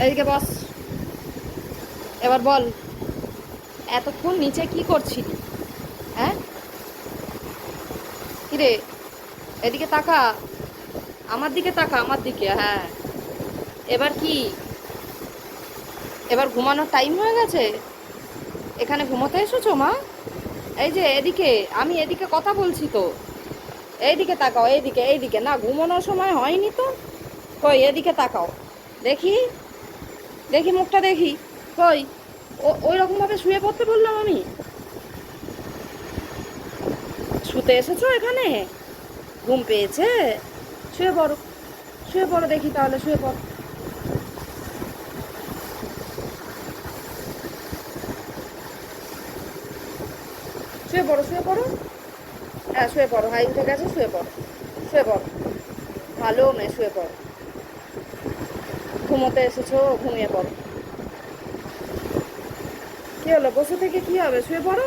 এদিকে বস, এবার বল এতক্ষণ নিচে কি করছিলি? হ্যাঁ, কিরে, এদিকে তাকা, আমার দিকে তাকা, আমার দিকে। হ্যাঁ, এবার কি, এবার ঘুমানোর টাইম হয়ে গেছে? এখানে ঘুমোতে এসেছো মা? এই যে এদিকে, আমি এদিকে কথা বলছি তো। এইদিকে তাকাও, এইদিকে, এইদিকে না, ঘুমানোর সময় হয়নি তো। কই এদিকে তাকাও, দেখি, দেখি মুখটা দেখি। কই, ওই রকম ভাবে শুয়ে পড়তে বললাম আমি? শুতে এসেছো এখানে? ঘুম পেয়েছে? শুয়ে পড়ো, শুয়ে পড়ো দেখি, তাহলে শুয়ে পড়ো। শুয়ে পড়ো, শুয়ে পড়ো। হ্যাঁ শুয়ে পড়ো, হাই উঠে গেছে, শুয়ে পড়ো, শুয়ে পড়ো। ভালো মেয়ে, শুয়ে পড়ো। ঘুমোতে এসেছো, ঘুমিয়ে পড়ো। কি হলো, বসে থেকে কি হবে, শুয়ে পড়ো।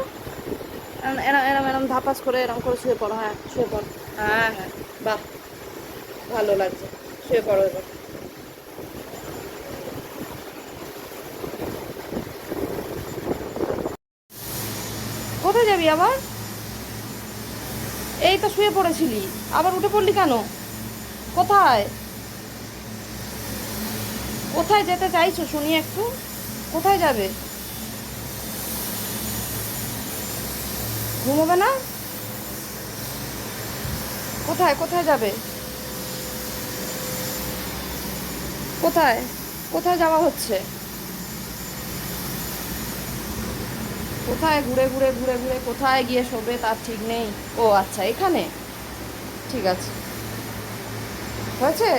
এরম এরম এরম ধাপাস করে এরম করে শুয়ে পড়ো। হ্যাঁ শুয়ে পড়ো। হ্যাঁ হ্যাঁ, বাহ, ভালো লাগছে। শুয়ে পড়ো এবার। কোথায় যাবি আবার? এই তো শুয়ে পড়েছিলি, আবার উঠে পড়লি কেন? কোথায়, কোথায় যেতে চাইছো শুনি একটু? কোথায় যাবে? ঘুমোবে না? কোথায়, কোথায় যাবে? কোথায়, কোথায় যাওয়া হচ্ছে? কোথায় ঘুরে ঘুরে ঘুরে ঘুরে কোথায় গিয়ে শোবে তার ঠিক নেই। ও আচ্ছা, এখানে, ঠিক আছে, হয়েছে।